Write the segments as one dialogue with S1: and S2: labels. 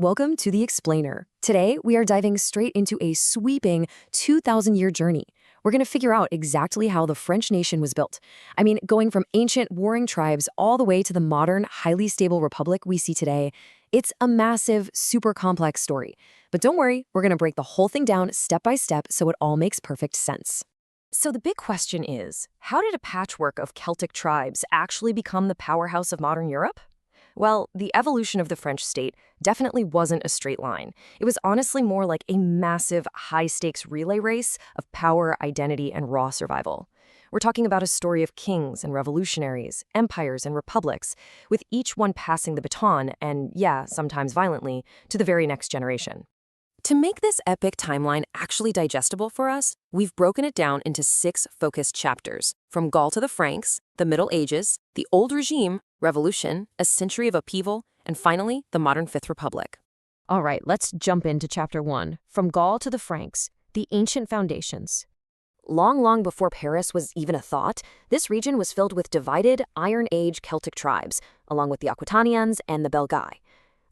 S1: Welcome to The Explainer. Today, we are diving straight into a sweeping 2,000-year journey. We're going to figure out exactly how the French nation was built. I mean, going from ancient warring tribes all the way to the modern, highly stable republic we see today. It's a massive, super complex story. But don't worry, we're going to break the whole thing down step by step so it all makes perfect sense. So the big question is, how did a patchwork of Celtic tribes actually become the powerhouse of modern Europe? Well, the evolution of the French state definitely wasn't a straight line. It was honestly more like a massive, high-stakes relay race of power, identity, and raw survival. We're talking about a story of kings and revolutionaries, empires and republics, with each one passing the baton, and yeah, sometimes violently, to the very next generation. To make this epic timeline actually digestible for us, we've broken it down into 6 focused chapters, from Gaul to the Franks, the Middle Ages, the Old Regime, Revolution, a century of upheaval, and finally, the modern Fifth Republic. All right, let's jump into Chapter 1, from Gaul to the Franks, the ancient foundations. Long before Paris was even a thought, this region was filled with divided Iron Age Celtic tribes, along with the Aquitanians and the Belgae.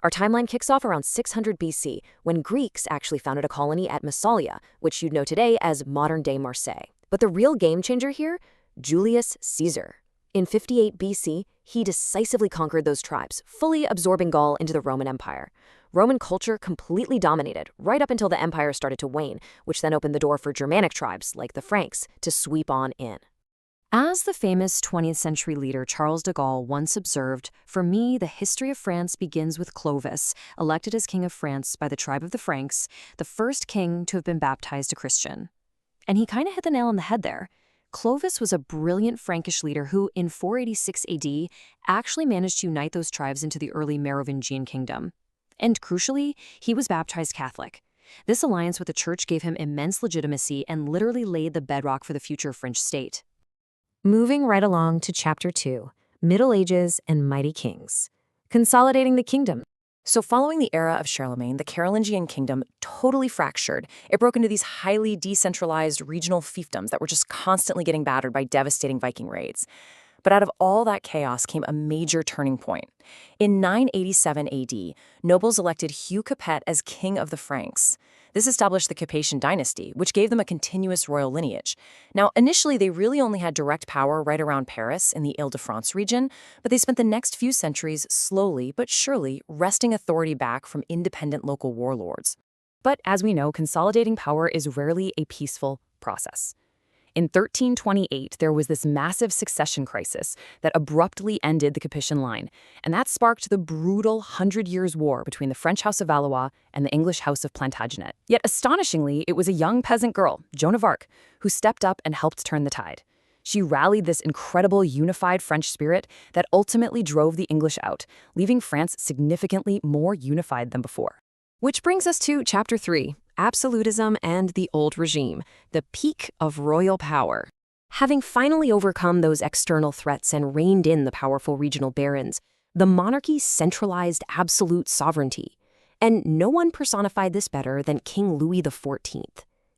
S1: Our timeline kicks off around 600 BC, when Greeks actually founded a colony at Massalia, which you'd know today as modern-day Marseille. But the real game-changer here? Julius Caesar. In 58 BC, he decisively conquered those tribes, fully absorbing Gaul into the Roman Empire. Roman culture completely dominated, right up until the empire started to wane, which then opened the door for Germanic tribes, like the Franks, to sweep on in. As the famous 20th century leader Charles de Gaulle once observed, for me, the history of France begins with Clovis, elected as king of France by the tribe of the Franks, the first king to have been baptized a Christian. And he kind of hit the nail on the head there. Clovis was a brilliant Frankish leader who, in 486 AD, actually managed to unite those tribes into the early Merovingian kingdom. And crucially, he was baptized Catholic. This alliance with the church gave him immense legitimacy and literally laid the bedrock for the future French state. Moving right along to Chapter 2, Middle Ages and Mighty Kings. Consolidating the kingdom. So following the era of Charlemagne, the Carolingian kingdom totally fractured. It broke into these highly decentralized regional fiefdoms that were just constantly getting battered by devastating Viking raids. But out of all that chaos came a major turning point. In 987 AD, nobles elected Hugh Capet as king of the Franks. This established the Capetian dynasty, which gave them a continuous royal lineage. Now, initially, they really only had direct power right around Paris in the Ile-de-France region, but they spent the next few centuries slowly but surely wresting authority back from independent local warlords. But as we know, consolidating power is rarely a peaceful process. In 1328, there was this massive succession crisis that abruptly ended the Capetian line, and that sparked the brutal 100 Years' War between the French House of Valois and the English House of Plantagenet. Yet astonishingly, it was a young peasant girl, Joan of Arc, who stepped up and helped turn the tide. She rallied this incredible unified French spirit that ultimately drove the English out, leaving France significantly more unified than before. Which brings us to Chapter 3, Absolutism and the Old Regime, the peak of royal power. Having finally overcome those external threats and reined in the powerful regional barons, the monarchy centralized absolute sovereignty. And no one personified this better than King Louis XIV.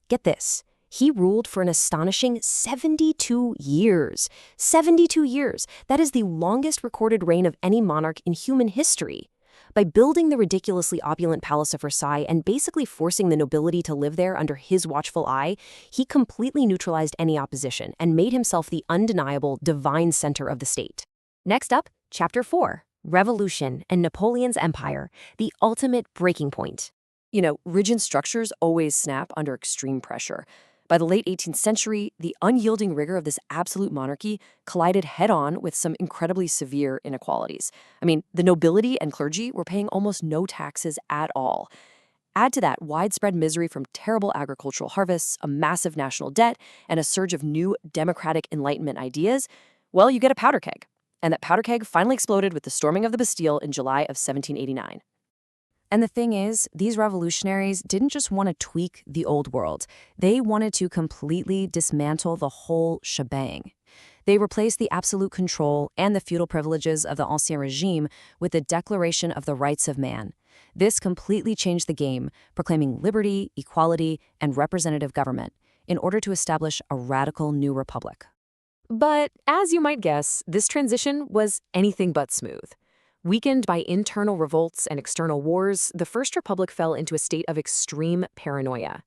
S1: Get this, he ruled for an astonishing 72 years. 72 years! That is the longest recorded reign of any monarch in human history. By building the ridiculously opulent Palace of Versailles and basically forcing the nobility to live there under his watchful eye, he completely neutralized any opposition and made himself the undeniable divine center of the state. Next up, Chapter 4, Revolution and Napoleon's Empire, the ultimate breaking point. You know, rigid structures always snap under extreme pressure. By the late 18th century, the unyielding rigor of this absolute monarchy collided head-on with some incredibly severe inequalities. I mean, the nobility and clergy were paying almost no taxes at all. Add to that widespread misery from terrible agricultural harvests, a massive national debt, and a surge of new democratic Enlightenment ideas, well, you get a powder keg. And that powder keg finally exploded with the storming of the Bastille in July of 1789. And the thing is, these revolutionaries didn't just want to tweak the old world. They wanted to completely dismantle the whole shebang. They replaced the absolute control and the feudal privileges of the Ancien Regime with the Declaration of the Rights of Man. This completely changed the game, proclaiming liberty, equality, and representative government in order to establish a radical new republic. But as you might guess, this transition was anything but smooth. Weakened by internal revolts and external wars, the First Republic fell into a state of extreme paranoia.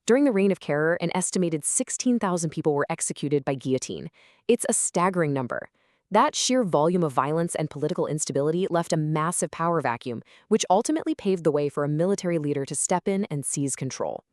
S1: During the Reign of Terror, an estimated 16,000 people were executed by guillotine. It's a staggering number. That sheer volume of violence and political instability left a massive power vacuum, which ultimately paved the way for a military leader to step in and seize control.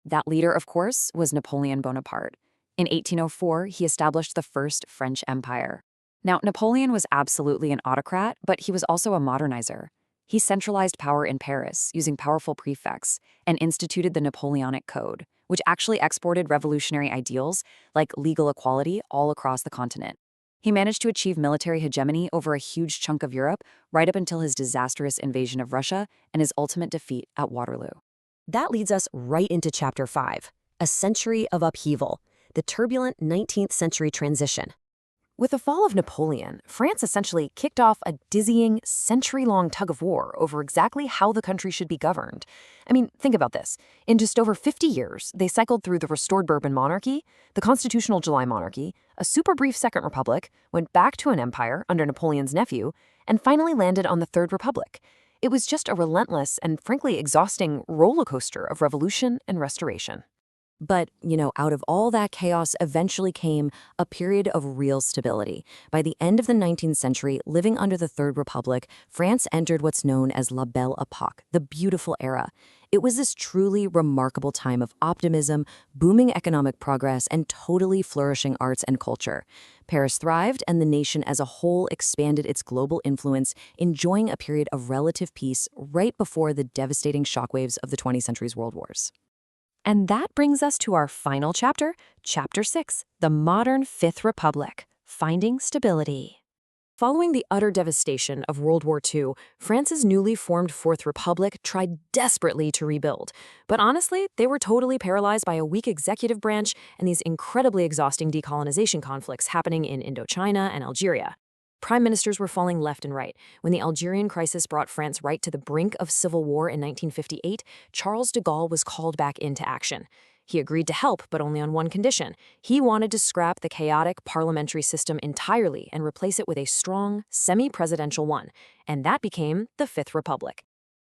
S1: That leader, of course, was Napoleon Bonaparte. In 1804, he established the First French Empire. Now, Napoleon was absolutely an autocrat, but he was also a modernizer. He centralized power in Paris using powerful prefects and instituted the Napoleonic Code, which actually exported revolutionary ideals like legal equality all across the continent. He managed to achieve military hegemony over a huge chunk of Europe right up until his disastrous invasion of Russia and his ultimate defeat at Waterloo. That leads us right into Chapter 5, A Century of Upheaval, the turbulent 19th century transition. With the fall of Napoleon, France essentially kicked off a dizzying, century-long tug-of-war over exactly how the country should be governed. I mean, think about this. In just over 50 years, they cycled through the restored Bourbon monarchy, the constitutional July monarchy, a super-brief Second Republic, went back to an empire under Napoleon's nephew, and finally landed on the Third Republic. It was just a relentless and frankly exhausting roller coaster of revolution and restoration. But, out of all that chaos eventually came a period of real stability. By the end of the 19th century, living under the Third Republic, France entered what's known as La Belle Époque, the beautiful era. It was this truly remarkable time of optimism, booming economic progress, and totally flourishing arts and culture. Paris thrived, and the nation as a whole expanded its global influence, enjoying a period of relative peace right before the devastating shockwaves of the 20th century's world wars. And that brings us to our final chapter, Chapter 6, The Modern Fifth Republic, Finding Stability. Following the utter devastation of World War II, France's newly formed Fourth Republic tried desperately to rebuild. But honestly, they were totally paralyzed by a weak executive branch and these incredibly exhausting decolonization conflicts happening in Indochina and Algeria. Prime ministers were falling left and right. When the Algerian crisis brought France right to the brink of civil war in 1958, Charles de Gaulle was called back into action. He agreed to help, but only on one condition. He wanted to scrap the chaotic parliamentary system entirely and replace it with a strong, semi-presidential one, and that became the Fifth Republic.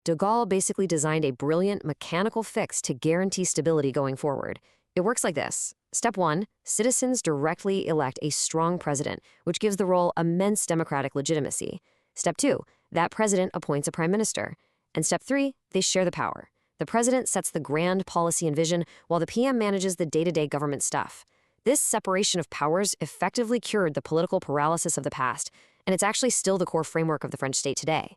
S1: De Gaulle basically designed a brilliant mechanical fix to guarantee stability going forward. It works like this. Step 1, citizens directly elect a strong president, which gives the role immense democratic legitimacy. Step 2, that president appoints a prime minister. And step 3, they share the power. The president sets the grand policy and vision, while the PM manages the day-to-day government stuff. This separation of powers effectively cured the political paralysis of the past, and it's actually still the core framework of the French state today.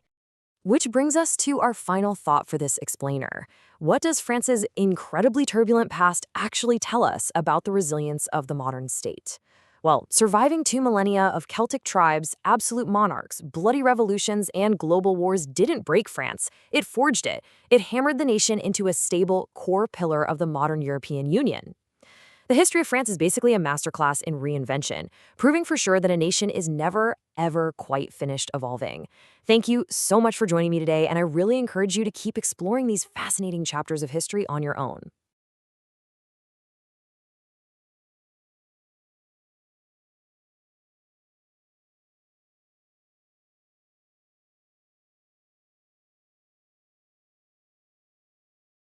S1: Which brings us to our final thought for this explainer. What does France's incredibly turbulent past actually tell us about the resilience of the modern state? Well, surviving 2 millennia of Celtic tribes, absolute monarchs, bloody revolutions, and global wars didn't break France. It forged it. It hammered the nation into a stable core pillar of the modern European Union. The history of France is basically a masterclass in reinvention, proving for sure that a nation is never, ever quite finished evolving. Thank you so much for joining me today, and I really encourage you to keep exploring these fascinating chapters of history on your own.